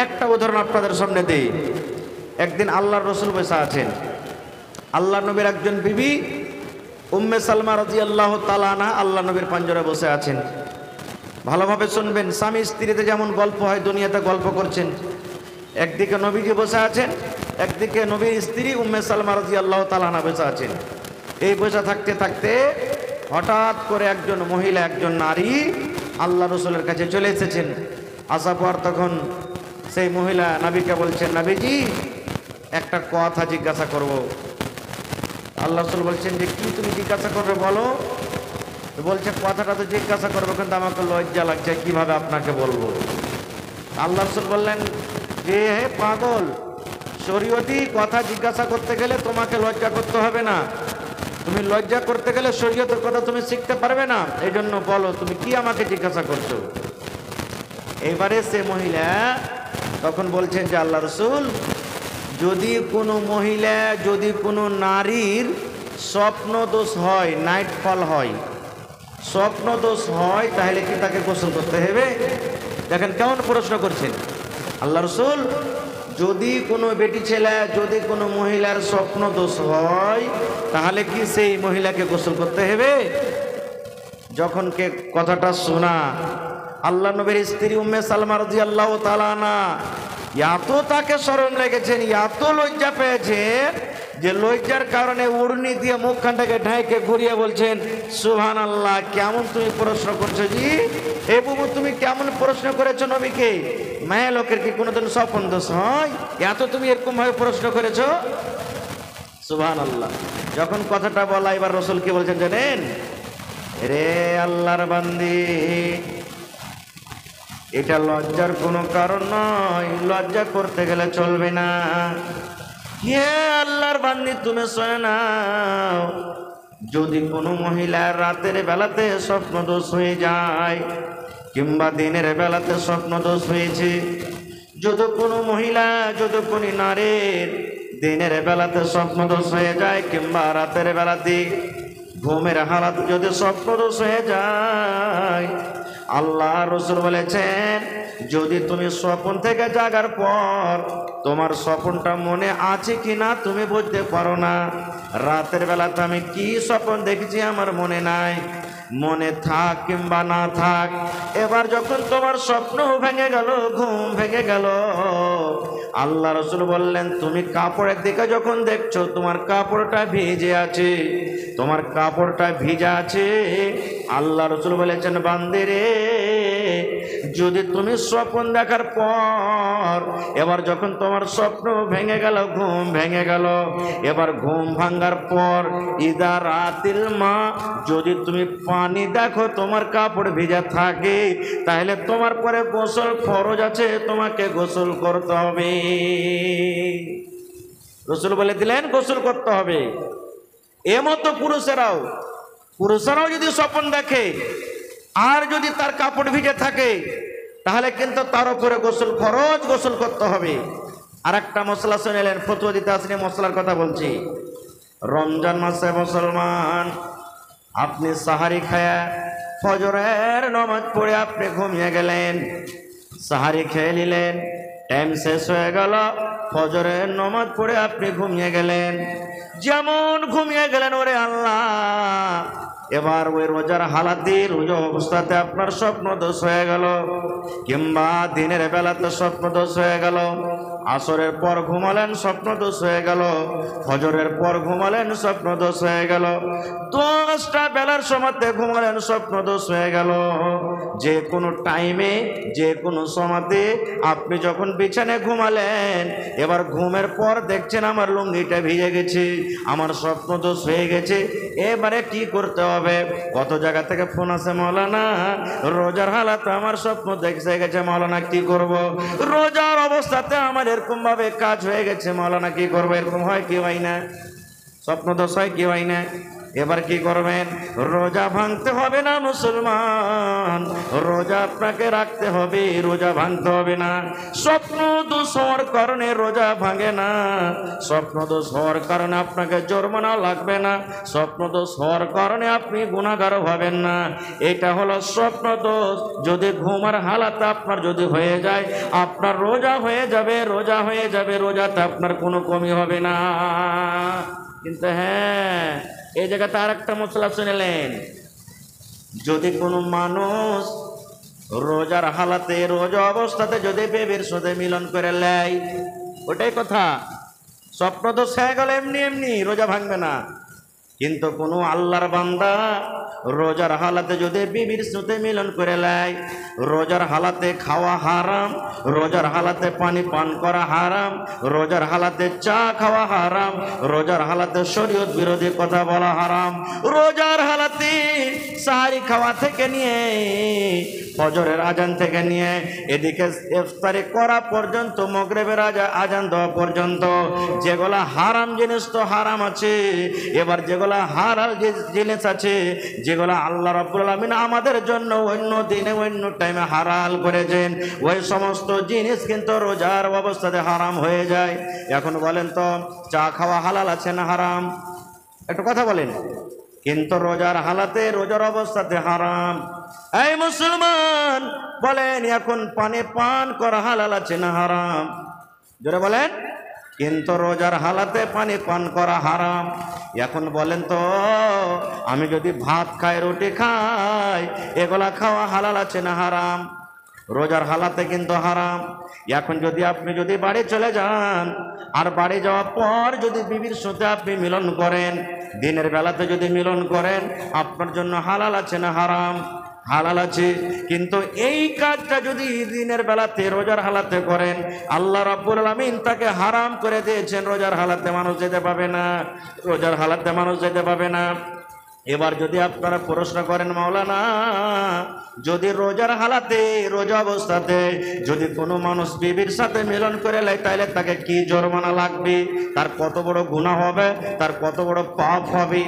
একটা উদাহরণ আপনাদের সামনে দিই। একদিন আল্লাহর রসুল বসে আছেন, আল্লাহ নবীর একজন বিবি উম্মে সালমা রাদিয়াল্লাহু তাআলা আনহা আল্লাহ নবীর পাঞ্জরে বসে আছেন। ভালোভাবে শুনবেন, স্বামী স্ত্রীতে যেমন গল্প হয় দুনিয়াতে গল্প করছেন। একদিকে নবীজি বসে আছেন, একদিকে নবীর স্ত্রী উম্মে সালমা রাদিয়াল্লাহু তাআলা আনহা বসে আছেন। এই বসে থাকতে থাকতে হঠাৎ করে একজন মহিলা, একজন নারী আল্লাহ রসুলের কাছে চলে এসেছেন। আসার পর তখন সেই মহিলা নবীকে বলছেন, নবীজি একটা কথা জিজ্ঞাসা করব। আল্লাহ রসুল বলছেন যে কি তুমি জিজ্ঞাসা করবে বলো। বলছে কথাটা তো জিজ্ঞাসা করবো, কিন্তু আমাকে লজ্জা লাগছে, কিভাবে আপনাকে বলবো। আল্লাহ রসুল বললেন যে হে পাগল, শরীয়তি কথা জিজ্ঞাসা করতে গেলে তোমাকে লজ্জা করতে হবে না। তুমি লজ্জা করতে গেলে শরীয়তের কথা তুমি শিখতে পারবে না। এই জন্য বলো তুমি কি আমাকে জিজ্ঞাসা করছো। এবারে সে মহিলা তখন বলছেন যে আল্লাহ রসুল, যদি কোনো মহিলা, যদি কোনো নারীর স্বপ্ন দোষ হয়, নাইট ফল হয়, স্বপ্ন দোষ হয়, তাহলে কি তাকে গোসল করতে হবে? দেখেন কেমন প্রশ্ন করছেন আল্লাহ রসুল। যদি কোনো বেটি ছেলে, যদি কোনো মহিলার স্বপ্ন দোষ হয়, তাহলে কি সেই মহিলাকে গোসল করতে হবে? যখন কে কথাটা শোনা, আল্লাহ নবীর স্ত্রী উম্মে সালমা রাদিয়াল্লাহু তাআলা আনহা এত তাকে শরম লেগেছেন, এত লজ্জা পেয়েছেন যে লজ্জার কারণে উড়নি দিয়ে মুখখানটাকে ঢাইকে ঘুরিয়ে বলছেন, সুবহানাল্লাহ, কেমন তুমি প্রশ্ন করছো জি। হে বুবু, তুমি কেমন প্রশ্ন করেছো নবীকে? মায়া লোকের কি কোনোদিন স্বপ্ন দোষ হয়? এত তুমি এরকম ভাবে প্রশ্ন করেছো। সুবহানাল্লাহ। যখন কথাটা বলা, এবার রসুল কি বলছেন জানেন? রে আল্লাহর বান্দি, এটা লজ্জার কোনো কারণ নয়, লজ্জা করতে গেলে চলবে না। হে আল্লাহর বান্দি, তুমি শোনো নাও, যদি কোনো মহিলা রাতের বেলাতে স্বপ্ন দোষ হয়ে যায়, কিংবা দিনের বেলাতে স্বপ্ন দোষ হয়েছে, যদি কোনো মহিলা, যদি কোনো নারীর দিনের বেলাতে স্বপ্ন দোষ হয়ে যায়, কিংবা রাতের বেলাতে ঘুমের হালাত যদি স্বপ্ন দোষ হয়ে যায়, আল্লাহ রসুল বলেছেন, যদি তুমি স্বপ্ন থেকে জাগার পর তোমার স্বপ্নটা মনে আছে কিনা তুমি বুঝতে পারো না, রাতের বেলাতে আমি কি স্বপ্ন দেখেছি আমার মনে নাই, মনে থাক কিংবা না থাক, এবার যখন তোমার স্বপ্ন ভেঙে গেল, ঘুম ভেঙে গেল, আল্লাহ রসুল বললেন, তুমি কাপড়ের দিকে যখন দেখছো তোমার কাপড়টা ভিজে আছে, তোমার কাপড়টা ভিজা আছে, আল্লাহ রসুল বলেছেন, বান্দে রে, যদি তুমি স্বপ্ন দেখার পর এবার যখন তোমার স্বপ্ন ভেঙে গেল, ঘুম ভেঙে গেল, এবার ঘুম ভাঙার পর ইদা রাতিল মা, যদি তুমি পানি দেখো তোমার কাপড় ভিজা থাকে, তাহলে তোমার পরে গোসল ফরজ আছে, তোমাকে গোসল করতে হবে। রসুল বলে দিলেন গোসল করতে হবে। এমতো পুরুষেরাও যদি স্বপ্ন দেখে আর যদি তার কাপড় ভিজে থাকে, তাহলে কিন্তু তার উপরে গোসল ফরজ, গোসল করতে হবে। আর একটা মশলা শুনেলেন, ফতোয়া দিতে আসলে মশলার কথা বলছি। রমজান মাসে মুসলমান, আপনি সাহারি খায়া ফজরের নামাজ পড়ে আপনি ঘুমিয়ে গেলেন, সাহারি খেয়ে নিলেন, টাইম শেষ হয়ে গেল, ফজরের নামাজ পড়ে আপনি ঘুমিয়ে গেলেন। যেমন ঘুমিয়ে গেলেন, ওরে আল্লাহ, এবার ওই রোজার হালাতে, রোজা অবস্থাতে আপনার স্বপ্ন দোষ হয়ে গেল, কিংবা দিনের বেলাতে স্বপ্ন দোষ হয়ে গেল, আসরের পর ঘুমালেন স্বপ্ন দোষ হয়ে গেল, ফজরের পর ঘুমালেন স্বপ্ন দোষ হয়ে গেল, 10টা বেলার সময়তে ঘুমালেন স্বপ্ন দোষ হয়ে গেল, যে কোনো টাইমে, যে কোনো সময়তে আপনি যখন বিছানায় ঘুমালেন, এবার ঘুমের পর দেখছেন আমার লুঙ্গিটা ভিজে গেছে, আমার স্বপ্ন দোষ হয়ে গেছে, এবারে কি করতে হবে? কত জায়গা থেকে ফোন আছে, মাওলানা রোজার হালাতে আমার স্বপ্ন দেখে গেছে, মাওলানা কি করব? রোজার অবস্থাতে আমার এরকম ভাবে কাজ হয়ে গেছে, মাওলানা কি করবো? এরকম হয় কি হয় না? স্বপ্ন দোষ হয় কি হয় না? এবার কি করবেন? রোজা ভাঙতে হবে না মুসলমান, রোজা আপনাকে রাখতে হবে, রোজা ভাঙতে হবে না। স্বপ্ন দোষ হওয়ার কারণে রোজা ভাঙে না, স্বপ্ন দোষ হওয়ার কারণে আপনাকে জরিমানা লাগবে না, স্বপ্ন দোষ হওয়ার কারণে আপনি গুনাহগার হবেন না। এটা হলো স্বপ্ন দোষ। যদি ঘুমার হালাতে আপনার যদি হয়ে যায়, আপনার রোজা হয়ে যাবে, রোজা হয়ে যাবে, রোজাতে আপনার কোনো কমি হবে না। কিন্তু হ্যাঁ, এই জায়গাতে আর একটা মশলা শুনেলেন, যদি কোনো মানুষ রোজার হালাতে, রোজা অবস্থাতে যদি বেবির সাথে মিলন করে নেয়, ওটাই কথা, স্বপ্ন তো হয়ে গেল এমনি এমনি, রোজা ভাঙবে না। কিন্তু কোনো আল্লাহর বান্দা রোজার হালাতে যদি বিবির সাথে মিলন করে নেয়, রোজার হালাতে খাওয়া হারাম, রোজার হালাতে পানি পান করা হারাম, রোজার হালাতে চা খাওয়া হারাম, রোজার হালাতে শরীয়ত বিরোধী কথা বলা হারাম, রোজার হালাতে সাহারি খাওয়া থেকে নিয়ে ফজরের আজান থেকে নিয়ে এদিকে ইফতারি করা পর্যন্ত, মাগরিবের আজান দেওয়া পর্যন্ত যেগুলা হারাম জিনিস তো হারাম আছে। এবার যেগুলা হালাল জিনিস আছে, যেগুলা আল্লাহ রাব্বুল আলামিন আমাদের জন্য অন্য দিনে অন্য টাইমে হালাল করেছেন, ওই সমস্ত জিনিস কিন্তু রোজার অবস্থাতে হারাম হয়ে যায়। এখন বলেন তো, চা খাওয়া হালাল আছে না হারাম? একটু কথা বলেন। কিন্তু রোজার হালাতে, রোজার অবস্থাতে হারাম। এই মুসলমান বলেন, এখন পানি পান করা হালাল আছে না হারাম? জোরে বলেন। কিন্তু রোজার হালাতে পানি পান করা হারাম। এখন বলেন তো, আমি যদি ভাত খাই, রুটি খাই, এগুলা খাওয়া হালাল আছে না হারাম? রোজার হালাতে কিন্তু হারাম। এখন যদি আপনি যদি বাড়ি চলে যান, আর বাড়ি যাওয়ার পর যদি বিবির সাথে আপনি মিলন করেন, দিনের বেলাতে যদি মিলন করেন, আপনার জন্য হালাল আছে না হারাম? হালাল আছে। কিন্তু এই কাজটা যদি দিনের বেলাতে, রোজার হালাতে করেন, আল্লাহ রাব্বুল আলামিন তাকে হারাম করে দিয়েছেন। রোজার হালাতে মানুষ যেতে পাবে না, রোজার হালাতে মানুষ যেতে পাবে না। এবার যদি আপনারা প্রশ্ন করেন, মাওলানা, যদি রোজার হালাতে, রোজা অবস্থাতে যদি কোনো মানুষ বিবির সাথে মিলন করে নেয়, তাহলে তাকে কি জরিমানা লাগবে? তার কত বড় গুনাহ হবে, তার কত বড় পাপ হবে?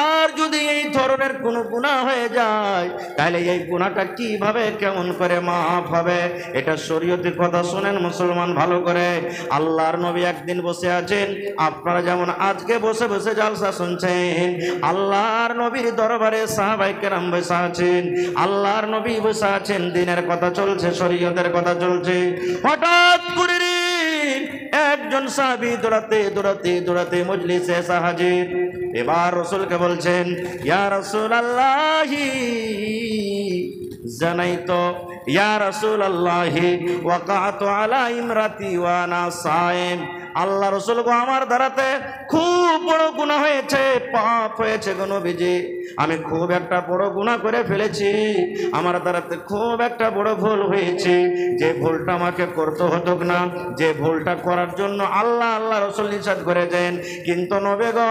আর যদি এই ধরনের কোনো গুনাহ হয়ে যায়, তাহলে এই গুনাহটা কিভাবে, কেমন করে মাফ হবে? এটা শরীয়তের কথা। শুনেন মুসলমান ভালো করে। আল্লাহর নবী একদিন বসে আছেন, আপনারা যেমন আজকে বসে বসে জালসা শুনছেন, আল্লাহর নবীর দরবারে সাহাবায়ে কেরাম বসে আছেন, আল্লাহর নবী বসে আছেন, দিনের কথা চলছে, শরীয়তের কথা চলছে। হঠাৎ করে একজন সাহাবী দৌড়াতে দৌড়াতে দৌড়াতে মজলিসে এসে হাজির। এবার রাসূলকে বলছেন, ইয়া রাসূলুল্লাহি জানাইতো, ইয়া রাসূলুল্লাহি ওয়াকাতু আলা ইমরাতি ওয়া আনা সায়েম। আল্লাহ রাসূল গো, আমার দ্বারাতে খুব বড় গুনাহ হয়েছে, পাপ হয়েছে গো নবীজি, আমি খুব একটা বড় গুনাহ করে ফেলেছি, আমার দ্বারাতে খুব একটা বড় ভুল হয়েছে। যে ভুলটা আমাকে করতে হতো না, যে ভুলটা করার জন্য আল্লাহ রাসূল নিষেধ করেছেন, কিন্তু নবী গো,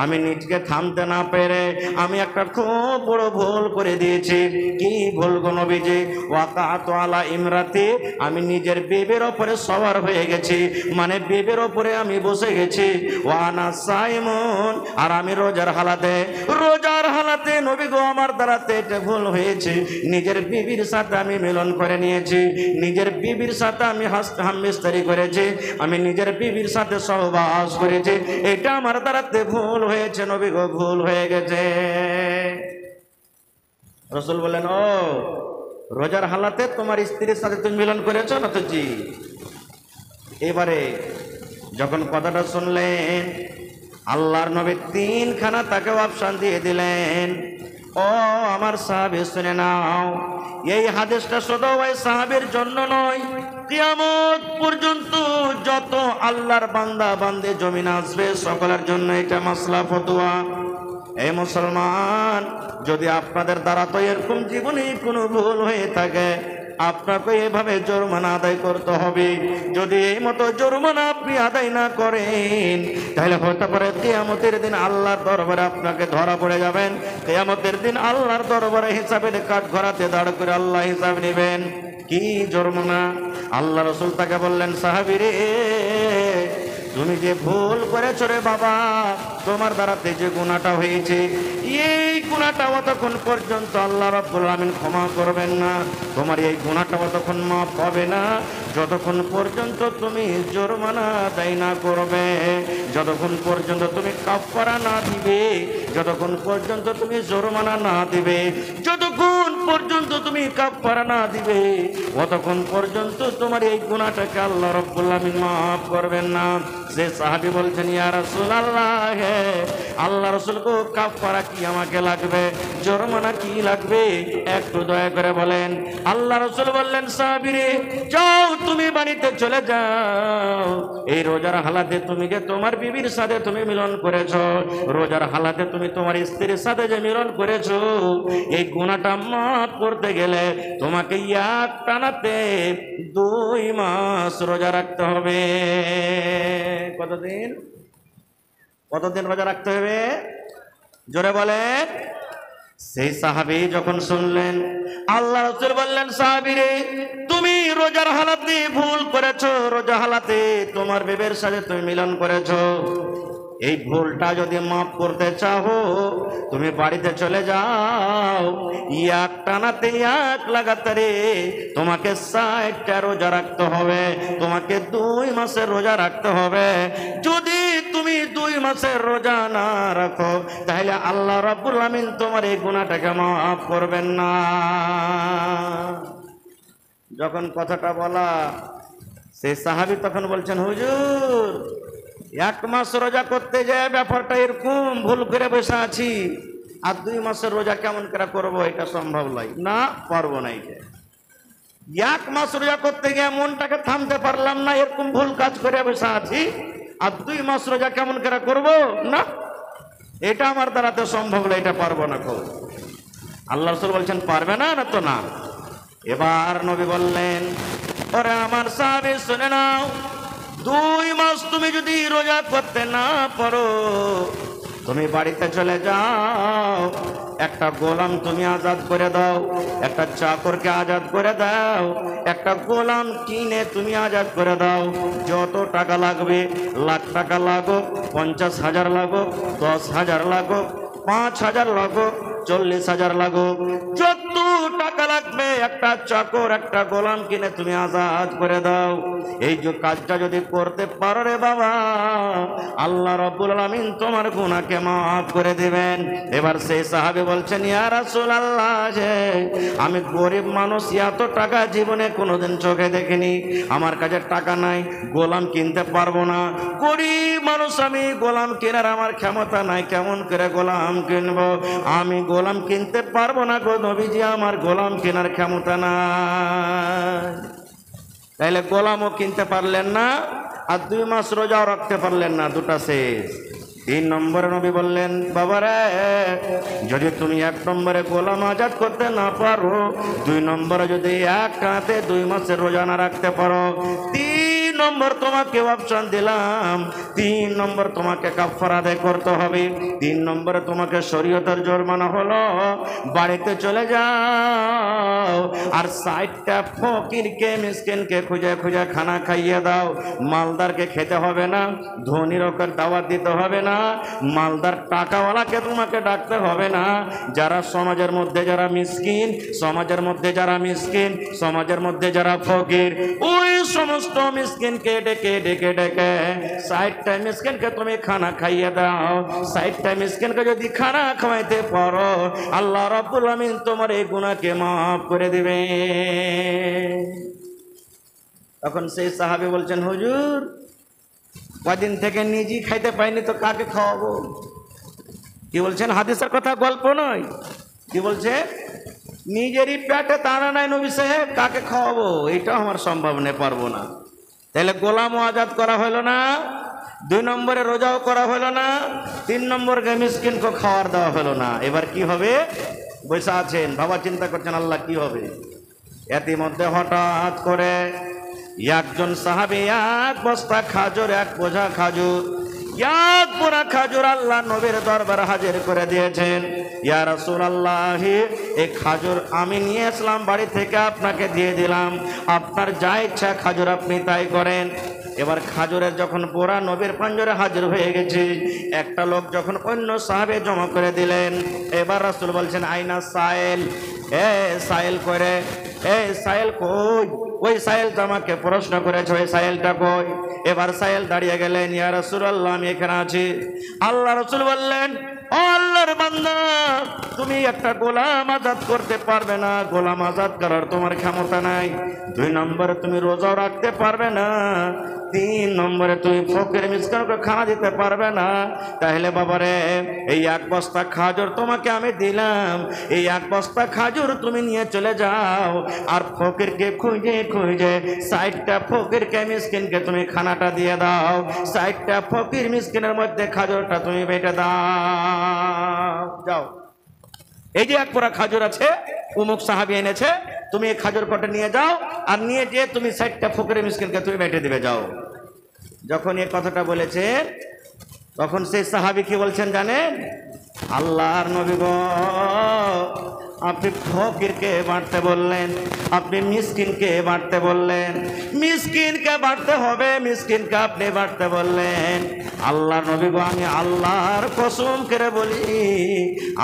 আমি নিজকে থামতে না পেরে আমি একটা খুব বড় ভুল করে দিয়েছি। কি ভুল গো নবীজি? ওয়াকাতু আলা ইমরাতি, আমি নিজের বিবির উপরে সওয়ার হয়ে গেছি, মানে বিবির উপরে আমি বসে গেছি। ওয়ানা সাইমুন, আর আমি রোজার হালাতে, রোজার হালাতে নবী গো, আমার দ্বারাতে এটা ভুল হয়েছে। নিজের বিবির সাথে আমি মিলন করে নিয়েছি, নিজের বিবির সাথে আমি হামবিস্তারি করেছি, আমি নিজের বিবির সাথে সহবাস করেছি, এটা আমার দ্বারাতে ভুল হয়েছে নবী গো, ভুল হয়ে গেছে। রাসূল বলেন, ও রোজার হালাতে তোমার স্ত্রীর সাথে তুমি মিলন করেছো না? তো জি। এবারে যখন কথাটা শুনলেন, আল্লাহর নবী তিনখানা তাকে অপশন দিয়ে দিলেন। ও আমার সাহাবী, শুনে নাও, এই হাদিসটা শুধু ওই সাহাবীর জন্য নয়, কিয়ামত পর্যন্ত যত আল্লাহর বান্দা বান্দে জমিন আসবে, সকলের জন্য এটা মাসলা ফতোয়া। এই মুসলমান, যদি আপনাদের দ্বারা তো এরকম জীবনে কোনো ভুল হয়ে থাকে, আপনাকে এভাবে জরিমানা আদায় করতে হবে। যদি এই মতো জরিমানা আপনি আদায় না করেন, তাহলে হতে পারে কিয়ামতের দিন আল্লাহর দরবারে আপনাকে ধরা পড়ে যাবেন। কিয়ামতের দিন আল্লাহর দরবারে হিসাবের কাঠ ঘরাতে দাঁড় করে আল্লাহ হিসাব নেবেন। কি জরিমানা? আল্লাহ রাসূল তাকে বললেন, সাহাবী রে, তুমি যে ভুল করেছো রে বাবা, তোমার দ্বারাতে যে গুনাহটা হয়েছে, এই গুনাহটা অতক্ষণ পর্যন্ত আল্লাহ রাব্বুল আলামিন ক্ষমা করবেন না। তোমার এই গুনাহটা অতক্ষণ মাফ হবে না যতক্ষণ পর্যন্ত তুমি জরিমানা আদায় না করবে, যতক্ষণ পর্যন্ত তুমি কাফারা না দিবে, যতক্ষণ পর্যন্ত তুমি জরিমানা না দিবে, যতক্ষণ পর্যন্ত তুমি কাফারা না দিবে, অতক্ষণ পর্যন্ত তোমার এই গুনাহটাকে আল্লাহ রাব্বুল আলামিন মাফ করবেন না। যে সাহাবী বলছেন, ইয়া রাসূলুল্লাহ, আল্লাহ রাসূল গো, কাফারা কি আমাকে লাগবে, জরিমানা কি লাগবে, একটু দয়া করে বলেন। আল্লাহ রাসূল বললেন, সাহাবী রে, যাও তুমি বাড়িতে চলে যাও। এই রোজার হালাতে তুমি যে তোমার বিবির সাথে তুমি মিলন করেছো, রোজার হালাতে তুমি তোমার স্ত্রীর সাথে যে মিলন করেছো, এই গুনাহটা মাফ করতে গেলে তোমাকে এক টানাতে 2 মাস রোজা রাখতে হবে। কতদিন? কতদিন রোজা রাখতে হবে? জোরে বলেন। সেই সাহাবী যখন শুনলেন, আল্লাহ রাসূল বললেন, সাহাবী রে, তুমি রোজার হালাতে ভুল করেছো, রোজা হালাতে তোমার বিবির সাথে তুমি মিলন করেছো। এই ভুলটা যদি মাফ করতে চাও, তুমি বাড়িতে চলে যাও, এক টানাতে এক লাগাতারে তোমাকে 60টা রোজা রাখতে হবে, তোমাকে 2 মাসের রোজা রাখতে হবে। যদি তুমি 2 মাসের রোজা না রাখো, তাহলে আল্লাহ রাব্বুল আলামিন তোমার এই গুনাহটাকে মাফ করবেন না। যখন কথাটা বলা, সেই সাহাবী তখন বলছেন, হুজুর, 1 মাস রোজা করতে যায় ব্যাপারটা এরকম ভুল করে বসে আছি, আর 2 মাসের রোজা কেমন করে করবো, এটা সম্ভব নয়, না পারবো না। এটা 1 মাস রোজা করতে গিয়ে মনটাকে থামতে পারলাম না, এরকম ভুল কাজ করে বসে আছি, আর 2 মাস রোজা কেমন করে করবো, না, এটা আমার দ্বারাতে সম্ভব নয়, এটা পারবো না। আল্লাহ রাসূল বলছেন, পারবে না, না তো না। এবার নবী বললেন, ওরে আমার সাহাবী শুনে নাও, 2 মাস তুমি যদি রোজা করতে না পারো, তুমি বাড়িতে চলে যাও, একটা গোলাম তুমি আজাদ করে দাও, একটা চাকরকে আজাদ করে দাও, একটা গোলাম কিনে তুমি আজাদ করে দাও। যত টাকা লাগবে, লাখ টাকা লাগুক, 50,000 লাগুক, 10,000 লাগুক, 5,000 লাগুক, 40,000 লাগুক, যত টাকা লাগবে, একটা চাকর, একটা গোলাম কিনে তুমি আজাদ করে দাও। এই যে কাজটা যদি করতে পারো রে বাবা, আল্লাহ রাব্বুল আলামিন তোমার গুনাহকে মাফ করে দিবেন। এবার সেই সাহাবী বলছেন, ইয়া রাসূলুল্লাহ, আমি গরিব মানুষ, এত টাকা জীবনে কোনোদিন চোখে দেখিনি, আমার কাছে টাকা নাই, গোলাম কিনতে পারবো না, গরিব মানুষ আমি, গোলাম কেনার আমার ক্ষমতা নাই, কেমন করে গোলাম কিনবো, আমি গোলাম কিনতে পারবো না গো নবীজি, আমার গোলাম কেনার ক্ষমতা নাই। তাইলে গোলামও কিনতে পারলেন না, আর 2 মাস রোজাও রাখতে পারলেন না, দুটা শেষ। 3 নম্বরে নবী বললেন, বাবারে, যদি তুমি 1 নম্বরে গোলাম আজাদ করতে না পারো, 2 নম্বরে যদি এক রাতে 2 মাসের রোজা না রাখতে পারো, 3 নম্বর তোমাকে অপশন দিলাম, 3 নম্বর তোমাকে কাফারা আদায় করতে হবে। 3 নম্বরে তোমাকে শরীয়তের জরিমানা হলো, বাড়িতে চলে যাও, আর 60টা ফকিরকে, মিসকিনকে খুঁজে খুঁজে খানা খাইয়ে দাও। মালদারকে খেতে হবে না, ধনীর ওকে দাওয়াত দিতে হবে না, মালদার টাকাওয়ালাকে তোমাকে ডাকতে হবে না। যারা সমাজের মধ্যে যারা মিসকিন, সমাজের মধ্যে যারা মিসকিন, সমাজের মধ্যে যারা ফকির, ওই সমস্ত মিসকিনকে ডেকে ডেকে ডেকে 60টা মিসকিনকে তুমি খানা খাইয়ে দাও। 60টা মিসকিনকে যদি খানা খাওয়াইতে পারো, আল্লাহ রাব্বুল আলামিন তোমার এই গুনাহকে মাফ করে দিবে। তখন সেই সাহাবী বলছেন, হুজুর, কদিন থেকে নিজেই খাইতে পাইনি, তো কাকে খাওয়াবো? কি বলছেন? হাদিসের কথা, গল্প নয়। কি বলছে? নিজেরই পেটে দানা নাই নবী সাহেব, কাকে খাওয়াবো? এটাও আমার সম্ভব নেই, পারবো না। তাহলে গোলামও আজাদ করা হলো না, 2 নম্বরে রোজাও করা হলো না, 3 নম্বরকে মিসকিনকে খাওয়ার দেওয়া হলো না। এবার কি হবে? বসে আছেন, বাবা চিন্তা করছেন, আল্লাহ কি হবে? ইতিমধ্যে হঠাৎ করে একজন সাহাবী 1 বস্তা খাজুর, 1 বোঝা খাজুর, 1 বোরা খাজুর আল্লাহ নবীর দরবারে হাজির করে দিয়েছেন। ইয়া রাসূলুল্লাহ, এই খাজুর আমি নিয়ে আসলাম বাড়ি থেকে, আপনাকে দিয়ে দিলাম, আপনার যা ইচ্ছা খাজুর আপনি তাই করেন। এবার খাজুরের যখন পোড়া নবীর পাঞ্জরে হাজির হয়ে গেছে, একটা লোক যখন অন্য সাহাবে জমা করে দিলেন, এবার রাসূল বলছেন আইনা সাইল, এ সাইল করে, এ সাইল কই? ওই সাইল তো আমাকে প্রশ্ন করেছে, ওই সাইলটা কই? এবার সাইল দাঁড়িয়ে গেলেন, ইয়া রাসূলুল্লাহ আমি এখানে আছি। আল্লাহ রাসূল বললেন, ও আল্লাহর বান্দা, তুমি একটা গোলাম আজাদ করতে পারবে না, গোলাম আজাদ করার তোমার ক্ষমতা নাই। 2 নম্বরে তুমি রোজাও রাখতে পারবে না। 3 নম্বরে তুমি ফকির মিসকিনকে খানা দিতে পারবে না। তাহলে বাবারে, এই 1 বস্তা খাজুর তোমাকে আমি দিলাম, এই 1 বস্তা খাজুর তুমি নিয়ে চলে যাও, আর ফকিরকে খুঁজে খুঁজে 60টা ফকিরকে মিসকিনকে তুমি খানাটা দিয়ে দাও, 60টা ফকির মিসকিনের মধ্যে খাজুরটা তুমি বেটে দাও। যাও, এই যে 1 পোড়া খাজুর আছে, অমুক সাহাবী এনেছে, তুমি এই খাজুর কটা নিয়ে যাও, আর নিয়ে যেয়ে তুমি 60টা ফকির মিসকিনকে তুমি বেটে দিবে, যাও। যখন এই কথাটা বলেছেন, তখন সেই সাহাবী কি বলছেন জানেন? আল্লাহর নবী গো, আপনি ফকিরকে বাঁটতে বললেন, আপনি মিসকিনকে বাঁটতে বললেন, মিসকিনকে বাঁটতে হবে, মিসকিনকে আপনি বাঁটতে বললেন। আল্লাহর নবী গো, আমি আল্লাহর কসম করে বলি,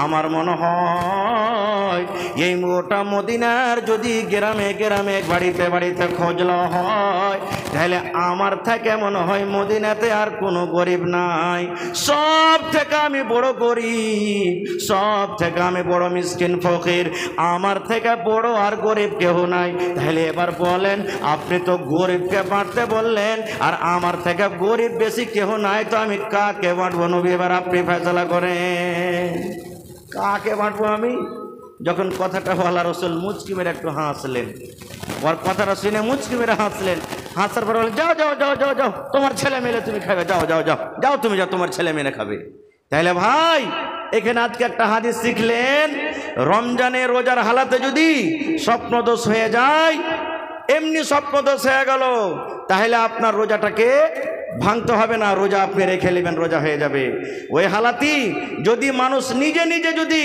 আমার মনে হয় এই মোটা মদিনার যদি গ্রামে গ্রামে বাড়িতে বাড়িতে খোঁজলো হয়, তাহলে আমার থেকে মনে হয় মদিনাতে আর কোনো গরিব নাই। সব থেকে আমি বড় গরিব, সব থেকে আমি বড় মিসকিন ফকির, আমার থেকে বড় আর গরিব কেউ নাই। তাহলে এবার বলেন, আপনি তো গরিবকে বাঁটতে বললেন, আর আমার থেকে গরিব বেশি কেউ নাই, তো আমি কাকে বাঁটবো নবী? এবার আপনি ফয়সালা করেন, কাকে বাঁটবো আমি? যখন কথাটা বলা, রাসূল মুচকি মেরে একটু হাসলেন, ওর কথাটা শুনে মুচকি মেরে হাসলেন। হাসার পর বললেন, যাও যাও যাও যাও যাও, তোমার ছেলে মেয়ে তুমি খাবে, যাও যাও যাও যাও, তুমি যাও, তোমার ছেলে মেয়ে খাবে। তাহলে ভাই, এখানে আজকে একটা হাদিস শিখলেন, রমজানে রোজার হালাতে যদি স্বপ্নদোষ হয়ে যায়, এমনি স্বপ্নদোষ হয়ে গেল, তাহলে আপনার রোজাটাকে ভাঙতে হবে না, রোজা আপনি রেখে নেবেন, রোজা হয়ে যাবে। ওই হালাতি যদি মানুষ নিজে নিজে যদি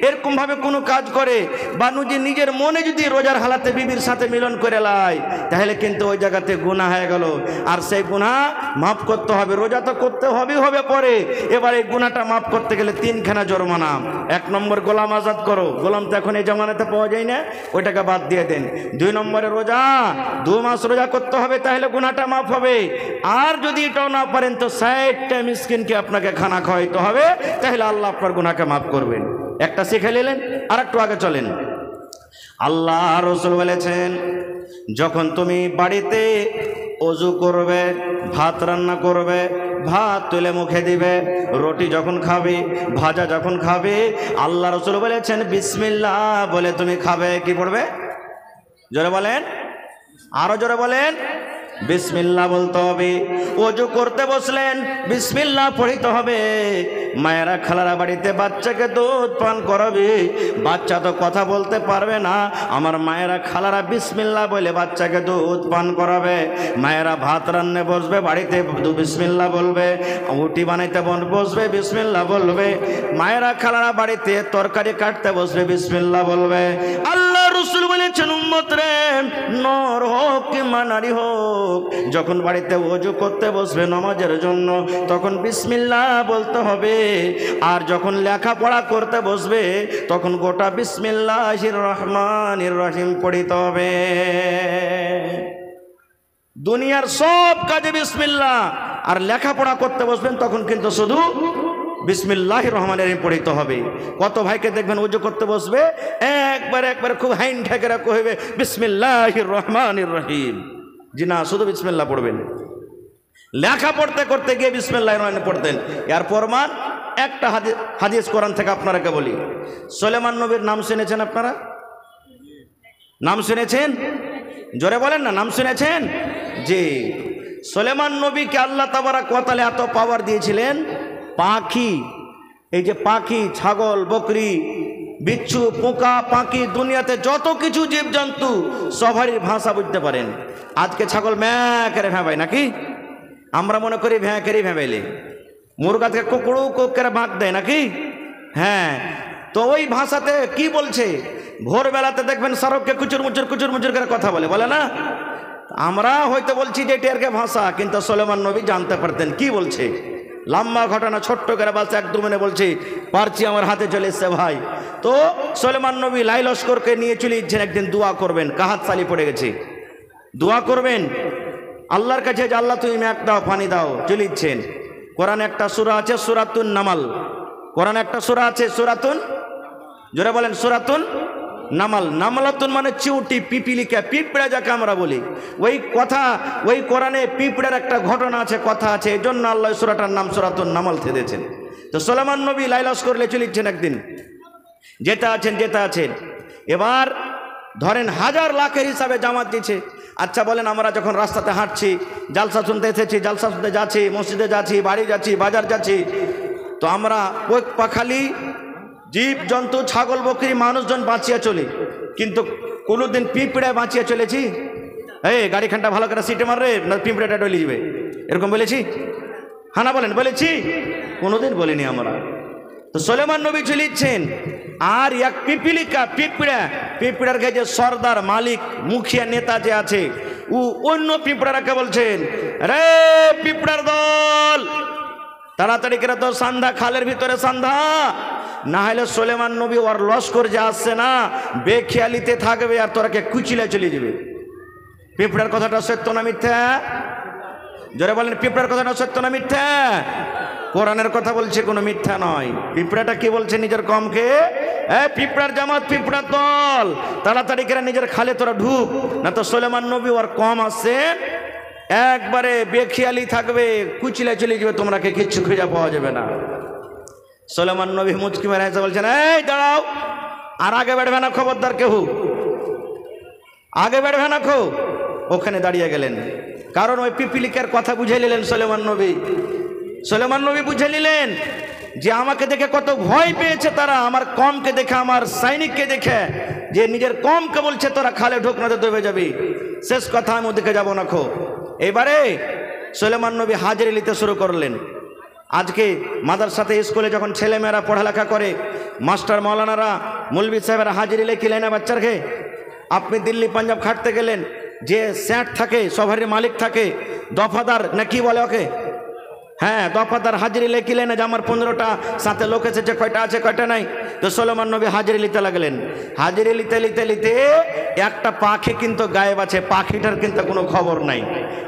এরকমভাবে কোনো কাজ করে, বা নিজের মনে যদি রোজার হালাতে বিবির সাথে মিলন করে লাই, তাহলে কিন্তু ওই জায়গাতে গুনাহ হয়ে গেল, আর সেই গুনাহ মাফ করতে হবে। রোজা তো করতে হবে পরে, এবার এই গুনাহটা মাফ করতে গেলে 3খানা জরিমানা। 1 নম্বর গোলাম আজাদ করো, গোলাম তো এখন এই জমানাতে পাওয়া যায় না, ওইটাকে বাদ দিয়ে দেন। 2 নম্বরে রোজা, 2 মাস রোজা করতে হবে, তাহলে গুনাহটা মাফ হবে। আর যদি এটাও না পারেন, তো 60টা মিসকিনকে আপনাকে খানা খাওয়াইতে হবে, তাহলে আল্লাহ আপনার গুনাহকে মাফ করবেন। একটা শিখে নিলেন, আর একটু আগে চলেন। আল্লাহ রাসূল বলেছেন, যখন তুমি বাড়িতে ওযু করবে, ভাত রান্না করবে, ভাত তুলে মুখে দিবে, রুটি যখন খাবে, ভাজা যখন খাবে, আল্লাহ রাসূল বলেছেন বিসমিল্লাহ বলে তুমি খাবে। কি পড়বে? জোরে বলেন, আরো জোরে বলেন। বিসমিল্লাহ বলতে হবে। ওযু করতে বসলেন, বিসমিল্লাহ পড়তে হবে। মায়েরা খালারা বাড়িতে বাচ্চাকে দুধ পান করাবে, বাচ্চা তো কথা বলতে পারবে না, আমার মায়েরা খালারা বিসমিল্লাহ বলে বাচ্চাকে দুধ পান করাবে। মায়েরা ভাত রান্নে বসবে, বাড়িতে বিসমিল্লাহ বলবে, রুটি বানাইতে বসবে, বিসমিল্লাহ বলবে। মায়েরা খালারা বাড়িতে তরকারি কাটতে বসবে, বিসমিল্লাহ বলবে। আল্লাহ রাসূল বলেছেন, উম্মত রে, নর হোক কিংবা নারী হোক, যখন বাড়িতে ওযু করতে বসবে নামাজের জন্য, তখন বিসমিল্লাহ বলতে হবে। আর যখন লেখাপড়া করতে বসবে, তখন গোটা বিসমিল্লাহির রহমানির রহিম পড়িতে হবে। দুনিয়ার সব কাজে বিসমিল্লাহ, আর লেখাপড়া করতে বসবেন তখন কিন্তু শুধু বিসমিল্লাহির রহমানির রহিম পড়িতে হবে। কত ভাইকে দেখবেন ওযু করতে বসবে, একবার খুব হাইন ঠেকেরা কইবে বিসমিল্লাহির রহমানির রহিম। জি না, শুধু বিসমিল্লাহ পড়বেন। লেখা পড়তে করতে গিয়ে বিসমিল্লাহির রহমানির পড়তেন। এর প্রমাণ একটা হাদিস কোরআন থেকে আপনারাকে বলি। সুলাইমান নবীর নাম শুনেছেন আপনারা? নাম শুনেছেন? জোরে বলেন না, নাম শুনেছেন? জি, সুলাইমান নবীকে আল্লাহ তাবারক ওয়া তাআলা এত পাওয়ার দিয়েছিলেন, পাখি, এই যে পাখি, ছাগল, বকরি, বিচ্ছু, পোকা, পাখি, দুনিয়াতে যত কিছু জীবজন্তু সবারই ভাষা বুঝতে পারেন। আজকে ছাগল ম্যাঁ করে ভ্যাঁবাই নাকি? আমরা মনে করি ভ্যাঁ করে ভ্যাঁবাইলে। মুরগাকে কুকুরু কোক করে বাঁক দেয় নাকি? হ্যাঁ, তো ওই ভাষাতে কি বলছে? ভোরবেলাতে দেখবেন সড়ককে কুচুর মুচুর করে কথা বলে না? আমরা হয়তো বলছি যে টেরকে ভাষা, কিন্তু সুলেমান নবী জানতে পারতেন কি বলছে। লম্বা ঘটনা ছোট্ট করে বলছে, এক দু মিনিটে বলছি পারছি, আমার হাতে চলে এসছে ভাই। তো সুলেমান নবী লাই লস্করকে নিয়ে চলে ইচ্ছেন একদিন দোয়া করবেন, কাহাত সালি পড়ে গেছে, দোয়া করবেন আল্লাহর কাছে যে আল্লাহ তুমি মেঘ দাও, পানি দাও। চলে ইচ্ছেন কোরআনে একটা সূরা আছে সূরাতুন নামাল, কোরআনে একটা সূরা আছে সূরাতুন, জোরে বলেন সূরাতুন নামাল। নামালাতুন মানে চিউটি, পিপিলিকা, পিঁপড়া যাকে আমরা বলি। ওই কথা, ওই কোরআনে পিঁপড়ার একটা ঘটনা আছে, কথা আছে, এই জন্য আল্লাহ সূরাটার নাম সূরাতুন নামাল দিয়েছেন। তো সুলেমান নবী লাইলাস করলে চলিচ্ছেন একদিন, যেতে আছেন। এবার ধরেন হাজার লাখের হিসাবে জামাত দিচ্ছে। আচ্ছা বলেন, আমরা যখন রাস্তাতে হাঁটছি, জালসা শুনতে এসেছি, জালসা শুনতে যাচ্ছি, মসজিদে যাচ্ছি, বাড়ি যাচ্ছি, বাজার যাচ্ছি, তো আমরা পোক পাখালি, জীব জন্তু, ছাগল বকরি, মানুষজন বাঁচিয়ে চলি, কিন্তু কোনোদিন পিঁপড়ায় বাঁচিয়ে চলেছি? এই গাড়িখানটা ভালো করে সিটে মারবে না পিঁপড়াটা ডলে যাবে, এরকম বলেছি? হানা বলেন, বলেছি? কোনোদিন বলিনি আমরা। তো সুলেমান নবী চলিচ্ছেন, আর এক পিপিলিকা, পিঁপড়ার যে সর্দার, মালিক, মুখিয়া, নেতা যে আছে, ও অন্য পিঁপড়াকে বলছেন, রে পিঁপড়ার দল, তাড়াতাড়ি করে তো সান্ধ্যা, খালের ভিতরে সান্ধ্যা, না হলে সুলেমান নবী ওর লস্কর যে আসছে না, বেখেয়ালিতে থাকবে আর তোরাকে কুচিলে চলে যাবে। পিঁপড়ার কথাটা সত্য না মিথ্যা? জোরে বলেন, পিঁপড়ার কথাটা সত্য না মিথ্যা? কোরআনের কথা বলছে, কোনো মিথ্যা নয়। পিঁপড়াটা কি বলছে নিজের কমকে, পিঁপড়ার জামাত, পিঁপড়ার দল, তাড়াতাড়ি করে নিজের খালে তোরা ঢুক, না তো সুলেমান নবী ওর কম আসছে, একবারে বেখেয়ালি থাকবে, কুচিলে চলে যাবে, তোমরাকে কিচ্ছু খুঁজে পাওয়া যাবে না। সুলেমান নবী মুচকি মেরে এসে বলছেন, এই দাঁড়াও, আর আগে বেড়বে না, খবরদার কেউ আগে বেড়বে না, ওখানে দাঁড়িয়ে গেলেন। কারণ ওই পিপিলিকার কথা বুঝে নিলেন সুলেমান নবী বুঝে নিলেন যে আমাকে দেখে কত ভয় পেয়েছে তারা, আমার কমকে দেখে, আমার সৈনিককে দেখে, যে নিজের কমকে বলছে তোরা খালে ঢোক না তো ডুবে যাবি, শেষ কথা আমি ওদিকে যাবো না। এবারে সুলেমান নবী হাজিরি নিতে শুরু করলেন। আজকে মাদ্রাসাতে, স্কুলে যখন ছেলেমেয়েরা পড়ালেখা করে, মাস্টার মৌলানারা, মৌলভী সাহেবেরা হাজিরি লেখিলেন না বাচ্চারকে। আপনি দিল্লি পাঞ্জাব খাটতে গেলেন, যে স্যাট থাকে, সভারের মালিক থাকে, দফাদার না কি বলে ওকে, হ্যাঁ দফাদার, হাজিরি লেখিলেন যে আমার 15টা সাথে লোক এসেছে, কয়টা আছে কয়টা নাই। তো সুলেমান নবী হাজিরি নিতে লাগলেন। হাজিরি নিতে একটা পাখি কিন্তু গায়েব আছে, পাখিটার কিন্তু কোনো খবর নাই,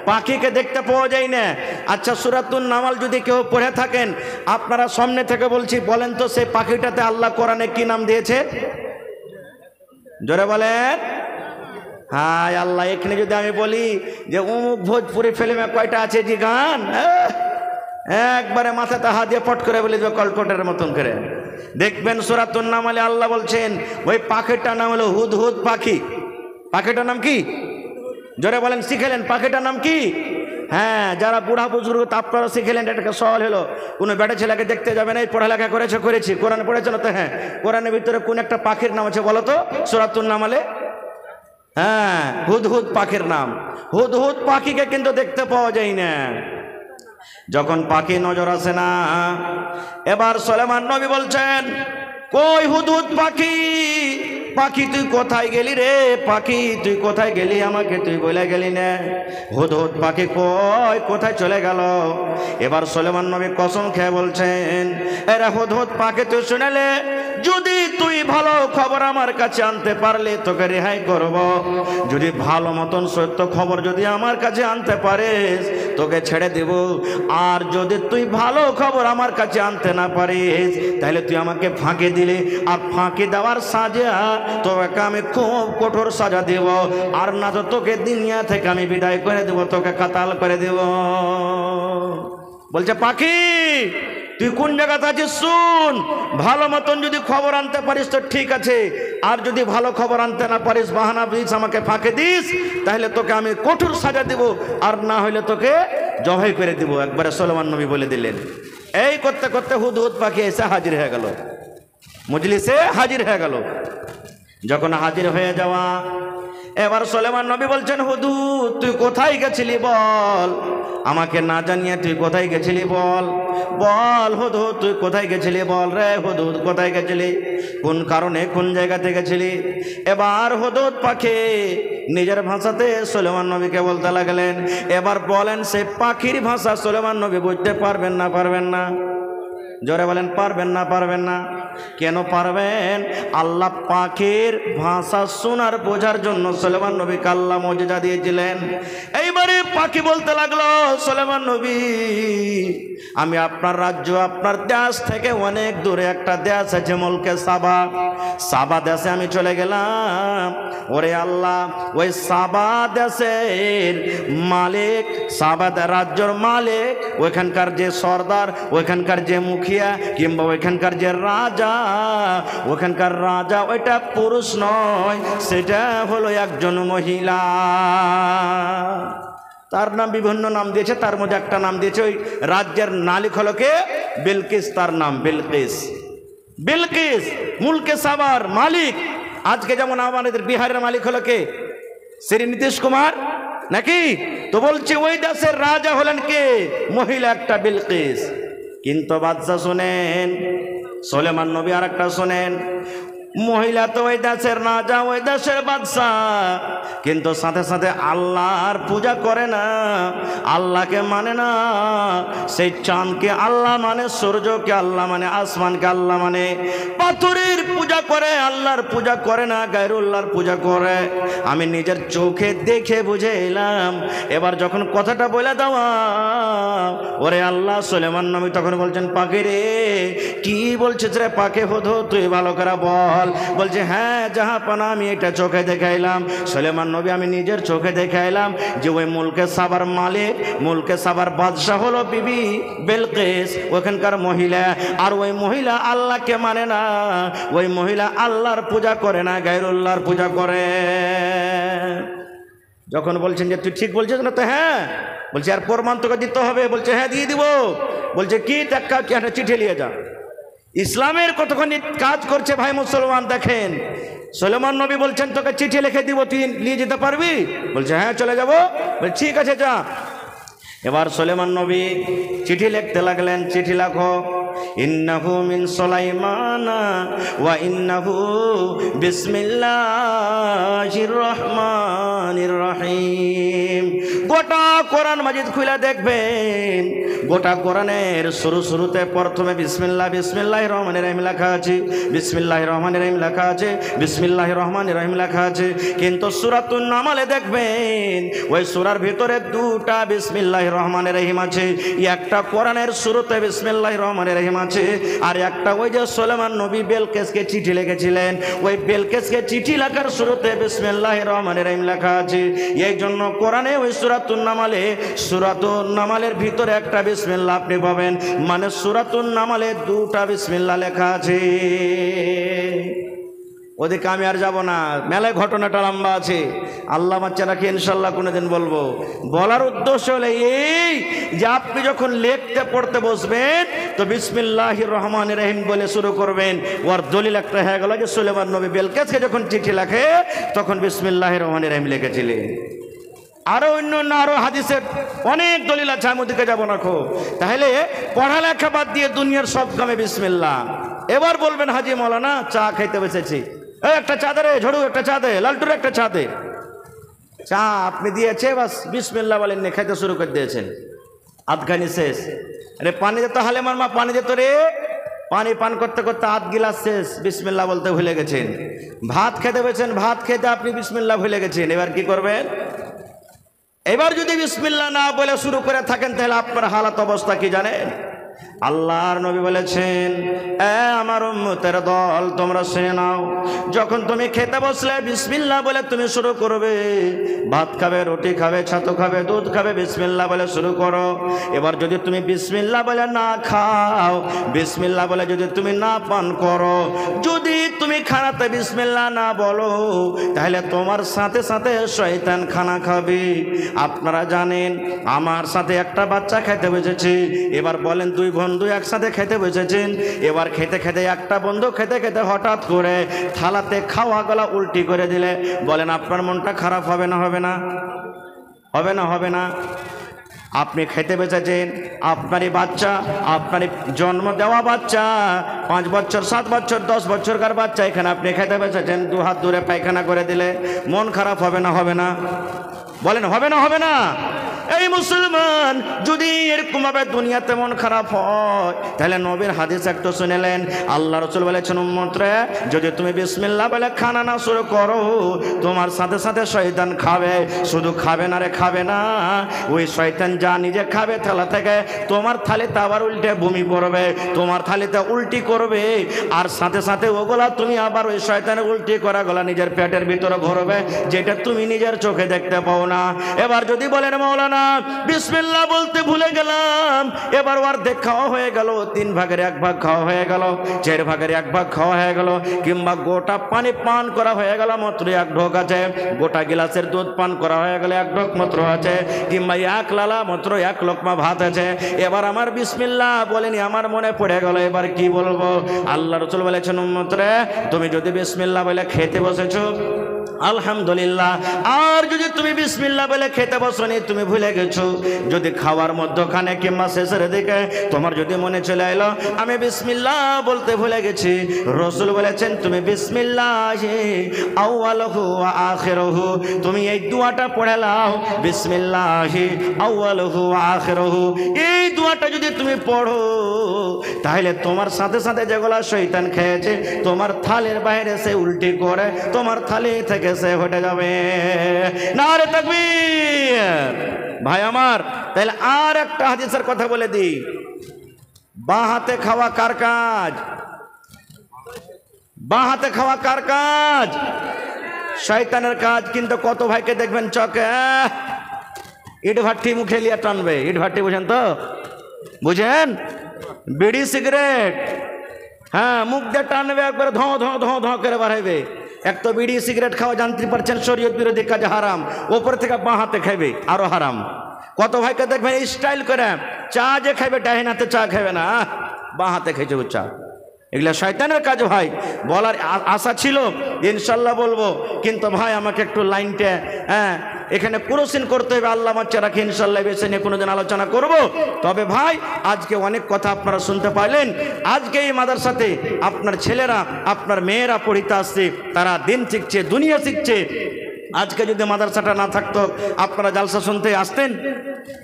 পাখিকে দেখতে পাওয়া যায় না। আচ্ছা, সূরাতুন নামাল যদি কেউ পড়ে থাকেন, আপনারা সামনে থেকে বলছি, বলেন তো সেই পাখিটাতে আল্লাহ কোরআনে কি নাম দিয়েছে? জোরে বলেন। হায় আল্লাহ, এখানে যদি আমি বলি যে অমুক ভোজপুরি ফিল্মে কয়টা আছে যে গান, একবারে মাথাতে হাত দিয়ে পট করে বলে দেবে কলকটের মতন করে। দেখবেন সূরাতুন নামালে আল্লাহ বলছেন ওই পাখিটার নাম হলো হুদহুদ পাখি। পাখিটার নাম কি? জোরে বলেন, শিখেলেন পাখিটার নাম কি? হ্যাঁ, যারা বুড়া বুজুর্গ আপনারা শিখেলেন, এটাকে সওয়াল হলো। কোনো বেটা ছেলেকে দেখতে যাবে না, এই পড়ালেখা করেছি, কোরআন পড়েছ না তো? হ্যাঁ, কোরআনের ভিতরে কোন একটা পাখির নাম আছে বলো তো সূরাতুন নামালে? হ্যাঁ, হুদহুদ পাখির নাম। হুদহুদ পাখিকে কিন্তু দেখতে পাওয়া যায় না। যখন পাখি নজর আসে না, এবার সুলেমান নবী বলছেন, কই হুদহুদ পাখি, পাখি তুই কোথায় গেলি রে, পাখি তুই কোথায় গেলি, আমাকে তুই বলে গেলি না, হুদহুদ পাখি কই, কোথায় চলে গেল? এবার সুলেমান নবী কসম খেয়ে বলছেন, এরা হুদহুদ পাখি তুই শুনেলে, যদি তুই ভালো খবর আমার কাছে আনতে পারলে তোকে রেহাই করব, যদি ভালো মতন সত্য খবর যদি আমার কাছে আনতে পারিস তোকে ছেড়ে দেব, আর যদি তুই ভালো খবর আমার কাছে আনতে না পারিস তাহলে তুই আমাকে ফাঁকি দিলে, আর ফাঁকি দেওয়ার সাজা তোকে আমি খুব কঠোর সাজা দেব, আর না তো তোকে দুনিয়া থেকে আমি বিদায় করে দেব, তোকে কাতাল করে দেব। বলছে পাখি তুই কোন জায়গাতে আছিস শুন, ভালো মতন যদি খবর আনতে পারিস তো ঠিক আছে, আর যদি ভালো খবর আনতে না পারিস, বাহানা দিস, আমাকে ফাঁকে দিস, তাহলে তোকে আমি কঠোর সাজা দেব, আর না হইলে তোকে জবাই করে দেব। একবারে সুলেমান নবী বলে দিলেন। এই করতে করতে হুদহুদ পাখি এসে হাজির হয়ে গেল, মজলিসে হাজির হয়ে গেল। যখন হাজির হয়ে যাওয়া, এবার সুলেমান নবী বলছেন, হুদহুদ তুই কোথায় গেছিলি বল, আমাকে না জানিয়ে তুই কোথায় গেছিলি বল, বল হুদহুদ তুই কোথায় গেছিলি, বল রে হুদহুদ কোথায় গেছিলি, কোন কারণে কোন জায়গাতে গেছিলি? এবার হুদহুদ পাখি নিজের ভাষাতে সুলেমান নবীকে বলতে লাগলেন। এবার বলেন সেই পাখির ভাষা সুলেমান নবী বুঝতে পারবেন না পারবেন না? জোরে বলেন পারবেন না পারবেন না? কেন পারবেন? আল্লাহ পাখির ভাষা শোনার বোঝার জন্য সুলেমান নবীকে আল্লাহ মুজিজা দিয়েছিলেন। এইবারে পাখি বলতে লাগলো, সুলেমান নবী আমি আপনার রাজ্য আপনার দেশ থেকে অনেক দূরে একটা দেশ আছে মুলকে সাবা, সাবা দেশে আমি চলে গেলাম। ওরে আল্লাহ, ওই সাবা দেশের মালিক, সাবা রাজ্যর মালিক, ওইখানকার যে সর্দার, ওইখানকার যে মুখিয়া কিংবা ওইখানকার যে রাজা, ওখানকার রাজা ওইটা পুরুষ নয়, সেটা হলো একজন মহিলা। তার নাম বিভিন্ন নাম দিয়েছে, তার মধ্যে একটা নাম দিয়েছে ওই রাজ্যের মালিক হলো কে? বিলকিস, তার নাম বিলকিস। বিলকিস মুলকে সাবার মালিক। আজকে যেমন আমাদের বিহারের মালিক হলো কে? শ্রী নীতিশ কুমার নাকি? তো বলছে ওই দেশের রাজা হলেন কে? মহিলা একটা বিলকিস। কিন্তু বাদশা শোনেন, সুলেমান নবী আর একটা শোনেন, মহিলা তো ওই দেশের রাজা, ওই দেশের বাদশা, কিন্তু সাথে সাথে আল্লাহর পূজা করে না, আল্লাহকে মানে না। সেই চাঁদকে আল্লাহ মানে, সূর্যকে আল্লাহ মানে, আসমানকে আল্লাহ মানে, পাথরের পূজা করে, আল্লাহর পূজা করে না, গায়রুল্লাহর পূজা করে। আমি নিজের চোখে দেখে বুঝে এলাম। এবার যখন কথাটা বলে দেওয়া, ওরে আল্লাহ, সুলেমান নবী তখন বলছেন, পাখি রে কি বলছিস রে পাখি, হুদু তুই ভালো করে বল। বলছে হ্যাঁ জাহাপানা, আমি এটা চোখে দেখাইলাম। সুলেমান নবী আমি নিজের চোখে দেখাইলাম যে ওই মুলকে সাবার মালিক, মুলকে সাবার বাদশাহ হলো বিবি বিলকিস, ওখানকার মহিলা। আর ওই মহিলা আল্লাহকে মানে না, ওই মহিলা আল্লাহর পূজা করে না, গায়রুল্লাহর পূজা করে। যখন বলছেন যে তুই ঠিক বলছিস না, তো হ্যাঁ বলছে, আর প্রমাণ তোকে দিতে হবে। বলছে হ্যাঁ দিয়ে দিব। বলছে কি? টাকা চিঠি নিয়ে যা। ইসলামের কতখানি কাজ করছে ভাই মুসলমান দেখেন। সুলেমান নবী বলছেন তোকে চিঠি লিখে দিব, তুই নিয়ে যেতে পারবি? বলছে হ্যাঁ চলে যাব। বলছে ঠিক আছে যা। এবার সুলেমান নবী চিঠি লিখতে লাগলেন। চিঠি লেখো, ইন্নাহু মিন সুলাইমানা ওয়া ইন্নাহু বিসমিল্লাহির রহমানির রহিম। গোটা কোরআন মাজিদ খুলে দেখবেন, গোটা কোরআনের শুরুতে প্রথমে বিসমিল্লাহ, বিসমিল্লাহির রহমানির রহিম লেখা আছে, বিসমিল্লাহির রহমানির রহিম লেখা আছে, বিসমিল্লাহির রহমানির রহিম লেখা আছে। কিন্তু সূরাতুন নামলে দেখবেন ওই সূরার ভিতরে দুটা বিসমিল্লাহির রহমানির রহিম আছে। একটা কোরআনের শুরুতে বিসমিল্লাহির রহমানির রহিম আছে, আর একটা ওই যে সুলেমান নবী বেলকিসকে চিঠি লিখেছিলেন, ওই বেলকিসকে চিঠি লেখার শুরুতে বিসমিল্লাহির রহমানির রহিম লেখা আছে। এই জন্য কোরআনে ওই সূরাতুন নামালের ভিতরে একটা বিসমিল্লাহ আপনি পাবেন, মানে সূরাতুন নামালে দুটা বিসমিল্লাহ লেখা আছে। ওদিকে আমি আর যাব না, মেলায় ঘটনাটা লম্বা আছে, আল্লাহ বাচ্চা রাখি ইনশাল্লাহ কোনোদিন বলবো। বলার উদ্দেশ্য হলো এই যে আপনি যখন লিখতে পড়তে বসবেন তো বিসমিল্লাহির রহমানির রহিম বলে শুরু করবেন। ওর দলিল একটা হয়ে গেল যে সুলেমান নবী বেলকিসকে যখন চিঠি লেখে তখন বিসমিল্লাহির রহমানির রহিম লিখেছিলেন। আরো অন্য আরো হাদিসের অনেক দলিল আছে, আমি ওদিকে যাবো না। তাহলে পড়ালেখা বাদ দিয়ে দুনিয়ার সব কামে বিসমিল্লাহ। এবার বলবেন হাজি মৌলানা চা খাইতে বসেছি, একটা চা দে রে ঝড়ু, একটা চা দে, লালটুর একটা চা দে। চা আপনি দিয়েছে, বাস বিসমিল্লাহ বলেন নে, খাইতে শুরু করে দিয়েছেন, আধখানি শেষ। আরে পানি দিত, হালেমার মা পানি দিত রে, পানি পান করতে করতে আধ গিলাস শেষ, বিসমিল্লাহ বলতে ভুলে গেছেন। ভাত খেতে বসেছেন, ভাত খেতে আপনি বিসমিল্লাহ ভুলে গেছেন। এবার কি করবেন? এবার যদি বিসমিল্লাহ না বলে শুরু করে থাকেন তাহলে আপনার হালাত অবস্থা কি জানেন? আল্লাহর নবী বলেছেন, আমার উম্মতের দল তোমরা শুনে নাও, যখন তুমি খেতে বসলে বিসমিল্লাহ বলে তুমি শুরু করবে। ভাত খাবে, রুটি খাবে, ছাতু খাবে, দুধ খাবে, বিসমিল্লাহ বলে শুরু করো। এবার যদি তুমি বিসমিল্লাহ বলে না খাও, বিসমিল্লাহ বলে যদি তুমি না পান করো, যদি তুমি খানাতে বিসমিল্লাহ না বলো, তাহলে তোমার সাথে সাথে শয়তান খানা খাবে। আপনারা জানেন আমার সাথে একটা বাচ্চা খেতে বসেছে। এবার বলেন দুই বন্ধু একসাথে খেতে বসেছেন। এবার খেতে খেতে একটা বন্ধু খেতে খেতে হঠাৎ করে থালাতে খাওয়া গলা উল্টি করে দিলে, বলেন আপনার মনটা খারাপ হবে না? হবে না? হবে না? হবে না? আপনি খেতে বেঁচেছেন, আপনারই বাচ্চা, আপনারই জন্ম দেওয়া বাচ্চা, 5 বছর 7 বছর 10 বছরকার বাচ্চা, এখানে আপনি খেতে বেঁচেছেন, 2 হাত দূরে পায়খানা করে দিলে মন খারাপ হবে না? হবে না? বলেন হবে না? হবে না? এই মুসলমান, যদি এরকম ভাবে দুনিয়াতে মন খারাপ হয়, তাহলে নবীর হাদিস একটু শুনেলেন। আল্লাহ রাসূল বলেছেন, উম্মতরে, যদি তুমি বিসমিল্লাহ বলে খানা না শুরু করো, তোমার সাথে সাথে শয়তান খাবে। শুধু খাবে না রে, খাবে না, ওই শয়তান যা নিজে খাবে থালা থেকে, তোমার থালিতে আবার উল্টে বমি করবে, তোমার থালিতে উল্টি করবে, আর সাথে সাথে ওগুলা তুমি আবার ওই শয়তানের উল্টি করা গলা নিজের পেটের ভিতরে ভরবে, যেটা তুমি নিজের চোখে দেখতে পাও না। এবার যদি বলেন মাওলানা বিসমিল্লাহ বলতে ভুলে গেলাম, এবার অর্ধেক খাওয়া হয়ে গেল, 3 ভাগের 1 ভাগ খাওয়া হয়ে গেল, 4 ভাগের 1 ভাগ খাওয়া হয়ে গেল, কিংবা গোটা পানি পান করা হয়ে গেল, মাত্র 1 ঢোক আছে, গোটা গিলাসের দুধ পান করা হয়ে গেলে 1 ঢোক মাত্র আছে, কিংবা 1 লালা মাত্র 1 লোকমা ভাত আছে। এবার আমার বিসমিল্লাহ বলেনি, আমার মনে পড়ে গেল, এবার কি বলবো? আল্লাহ রাসূল বলেছেন, উম্মতরে, তুমি যদি বিসমিল্লাহ বলে খেতে বসেছো, আলহামদুলিল্লাহ। আর যদি তুমি বিসমিল্লাহ বলে খেতে বসনি, তুমি ভুলে গেছো, যদি খাওয়ার মধ্যখানে কিংবা শেষের দিকে তোমার যদি মনে চলে এলো আমি বিসমিল্লাহ বলতে ভুলে গেছি, রাসূল বলেছেন তুমি বিসমিল্লাহি আউয়ালুহু ওয়া আখিরুহু, তুমি এই দোয়াটা পড়ে নাও, বিসমিল্লাহি আউয়ালুহু ওয়া আখিরুহু। এই দোয়াটা যদি তুমি পড়ো, তাহলে তোমার সাথে সাথে যেগুলা শয়তান খেয়েছে, তোমার থালের বাইরে সে উল্টি করে তোমার থালি থেকে সে হটে যাবে। নারে তাকবীর। ভাই আমার, তাহলে আর একটা হাদিসের কথা বলে দিই, বাঁ হাতে খাওয়া কার কাজ? বাঁ হাতে খাওয়া কার কাজ? শয়তানের কাজ। কিন্তু কত ভাইকে দেখবেন চকে ইট ভাট্টি মুখে লিয়ে টানবে। ইট ভাট্টি বুঝেন তো? বুঝেন? বিড়ি সিগারেট, হ্যাঁ, মুখ দিয়ে টানবে, একবার ধোঁ ধোঁ ধোঁ ধোঁ করে বাড়াইবে। এক তো বিড়ি সিগারেট খাওয়া জানতে পারছেন শরীয়ত বিরোধী কাজ, হারাম, ওপর থেকে বাঁ হাতে খাইবে, আরো হারাম। কত ভাইকে দেখবেন স্টাইল করে চা যে খাইবে, ডাইন হাতে চা খাইবে না, বাঁ হাতে খাইছে চা। এগুলা শয়তানের কাজ ভাই। বলার আশা ছিল ইনশাল্লাহ বলবো, কিন্তু ভাই আমাকে একটু লাইনটা এখানে ক্রসিং করতে হবে। আল্লাহ বাচ্চা রাখি, ইনশাল্লাহ বেছে নিয়ে কোনোদিন আলোচনা করব। তবে ভাই আজকে অনেক কথা আপনারা শুনতে পাইলেন। আজকে এই মাদ্রাসাতে আপনার ছেলেরা, আপনার মেয়েরা পড়িতে আসছে, তারা দিন শিখছে, দুনিয়া শিখছে। আজকে যদি মাদ্রাসাটা না থাকতো, আপনারা জালসা শুনতে আসতেন?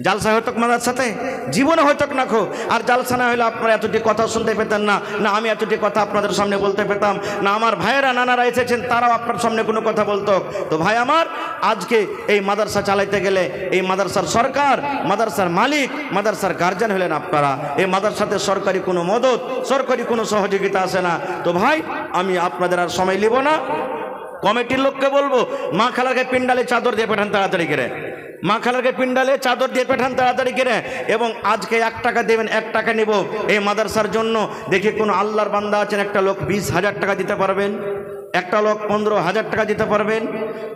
জালসা হইতো মাদ্রাসাতে? জীবনে হইতো না খো। আর জালসা না হলে আপনারা এতটি কথা শুনতে পেতেন না, না আমি এতটি কথা আপনাদের সামনে বলতে পেতাম না, আমার ভাইয়েরা নানারা এসেছেন তারাও আপনার সামনে কোনো কথা বলতো। তো ভাই আমার, আজকে এই মাদ্রাসা চালাইতে গেলে এই মাদ্রাসার সরকার, মাদ্রাসার মালিক, মাদ্রাসার গার্জিয়ান হলেন আপনারা। এই মাদ্রাসাতে সরকারি কোনো মদত, সরকারি কোনো সহযোগিতা আসে না। তো ভাই আমি আপনাদের আর সময় নিব না, কমিটির লোককে বলবো মা খালাকে পিন্ডালে চাদর দিয়ে পাঠান তাড়াতাড়ি করে, মা খালাকে পিন্ডালে চাদর দিয়ে পাঠান তাড়াতাড়ি করে। এবং আজকে 1 টাকা দেবেন, 1 টাকা নিব এই মাদ্রাসার জন্য। দেখি কোনো আল্লাহর বান্দা আছেন, একটা লোক 20,000 টাকা দিতে পারবেন, একটা লোক 15,000 টাকা দিতে পারবেন,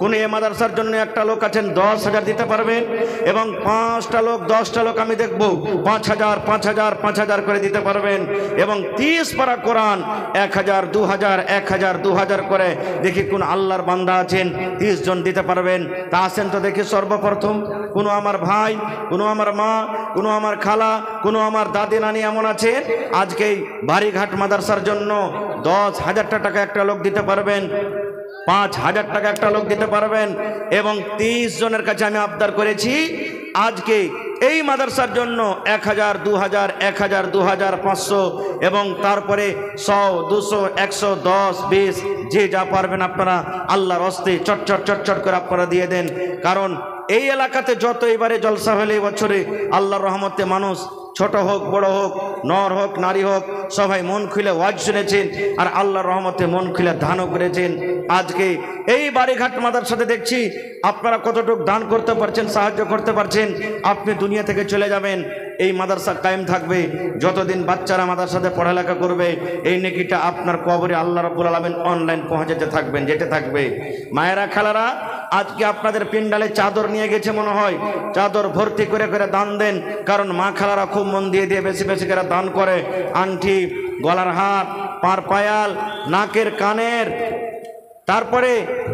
কোনো এই মাদ্রাসার জন্য একটা লোক আছেন 10,000 দিতে পারবেন, এবং 5টা লোক 10টা লোক আমি দেখব 5,000 5,000 5,000 করে দিতে পারবেন। এবং 30 পারা কোরআন 1,000 2,000 1,000 2,000 করে দেখি কোন আল্লাহর বান্দা আছেন 30 জন দিতে পারবেন। তা আসেন তো দেখি। সর্বপ্রথম কোনো আমার ভাই, কোনো আমার মা, কোনো আমার খালা, কোনো আমার দাদি নানি এমন আছেন আজকে এই বাড়িঘাট মাদ্রাসার জন্য 10,000 টাকা একটা লোক দিতে পারবেন, 5,000 টাকা একটা লোক দিতে পারবেন। এবং 30 জনের কাছে আমি আবদার করেছি আজকে এই মাদ্রাসার জন্য 1,000 2,000 1,000 2,000 500 এবং তারপরে 100 200 100 10 20 যে যা পারবেন আপনারা আল্লাহর হস্তে চটচট চটচট করে আপনারা দিয়ে দেন। কারণ এই এলাকাতে যত এবারে জলসা হলে বছরে আল্লাহর রহমতে মানুষ ছোট হোক বড় হোক, নর হোক নারী হোক, সবাই মন খুলে ওয়াজ শুনেছেন আর আল্লাহর রহমতে মন খুলে দানও করেছেন। আজকে এই বাড়িঘাট মাদ্রাসাতে দেখছি আপনারা কতটুকু দান করতে পারছেন, সাহায্য করতে পারছেন। আপনি দুনিয়া থেকে চলে যাবেন, এই মাদ্রাসা কায়েম থাকবে যতদিন বাচ্চারা মাদ্রাসাতে পড়ালেখা করবে। এই নেকিটা আপনার কবরে আল্লাহ রাব্বুল আলামিন অনলাইন পৌঁছাতে থাকবেন, যেতে থাকবে। মায়েরা খালারা, আজকে আপনাদের পিন্ডালে চাদর নিয়ে গেছে মনে হয়, চাদর ভর্তি করে করে দান দেন। কারণ মা খালারা খুব মন দিয়ে দিয়ে বেশি বেশি করে দান করে। আংটি, গলার হার, পার পায়াল, নাকের কানের, তারপরে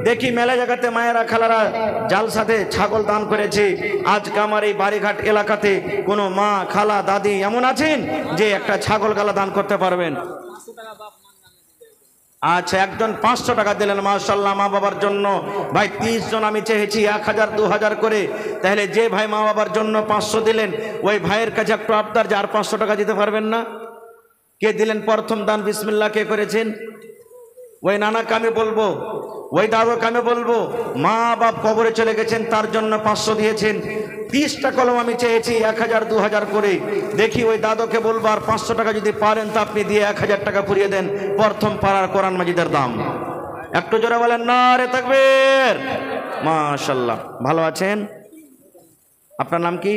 দেখি মেলা জায়গাতে মায়েরা খালারা জালসাতে ছাগল দান করেছে। আজকে আমার এই বাড়িঘাট এলাকাতে কোনো মা খালা দাদি এমন আছেন যে একটা ছাগল গালা দান করতে পারবেন? আচ্ছা, একজন 500 টাকা দিলেন, মাশাআল্লাহ, মা বাবার জন্য। ভাই 30 জন আমি চেয়েছি 1000 2000 করে, তাহলে যে ভাই মা বাবার জন্য 500 দিলেন, ওই ভাইয়ের কাছে একটু আবদার যে আর 500 টাকা দিতে পারবেন না? কে দিলেন প্রথম দান? বিসমিল্লাহ। কে করেছেন? ওই নানাকে আমি বলবো, ওই দাদুকে আমি বলবো, মা বাপ কবরে চলে গেছেন তার জন্য 500 দিয়েছেন। 30টা কলম আমি চেয়েছি 1000 2000 করে। দেখি ওই দাদুকে বলবো আর 500 টাকা যদি পারেন তা আপনি দিয়ে 1000 টাকা পুড়িয়ে দেন প্রথম পাড়ার কোরআন মাজিদের দাম। একটু জোরে বলেন নারে তাকবীর। মাশাআল্লাহ, ভালো আছেন? আপনার নাম কি?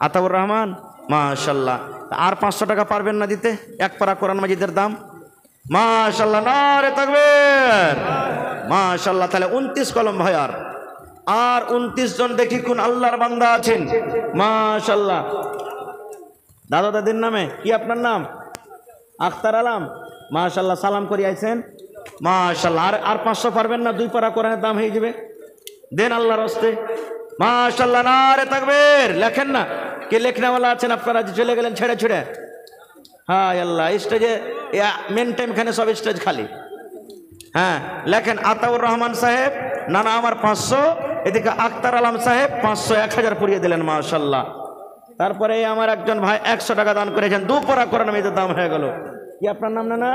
আতাউর রহমান। মাশাআল্লাহ। আর 500 টাকা পারবেন না দিতে এক পাড়া কোরআন মাজিদের দাম? মাশাআল্লাহ, নারে তাকবীর। মাশাআল্লাহ। তাহলে 29 কলম ভাই। আর 29 জন দেখি কোন আল্লাহর বান্দা আছেন। মাশাআল্লাহ। দাদা দাদির নামে কি আপনার নাম? আখতার আলম। মাশাআল্লাহ, সালাম করি আইছেন। মাশাআল্লাহ। আর 500 পারবেন না? 2 পারা কোরআনের দাম হয়ে যাবে, দেন আল্লাহর হস্তে। মাশাআল্লাহ, নারে তাকবীর। লেখেন না, কে লেখনাওয়ালা আছেন আপনারা যে চলে গেলেন ছেড়ে ছেড়ে? হ্যাঁ আল্লাহ, স্টেজে মেন টাইম খানে সব স্টেজ খালি। হ্যাঁ লেখেন, আতাউর রহমান সাহেব নানা আমার 500, এদিকে আখতার আলম সাহেব 500, 1000 পুড়িয়ে দিলেন। মাশাআল্লাহ। তারপরে আমার একজন ভাই 100 টাকা দান করেছেন, 2 পারা কোরআন মাজিদের দাম হয়ে গেল। কি আপনার নাম? না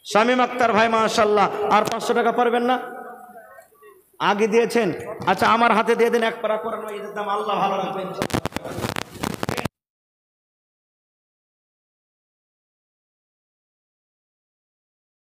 শামীম আক্তার ভাই। মাশাআল্লাহ। আর 500 টাকা পারবেন না? আগে দিয়েছেন। আচ্ছা, আমার হাতে দিয়ে দিন 1 পারা কোরআন মাজিদের দাম। আল্লাহ ভালো রাখবেন।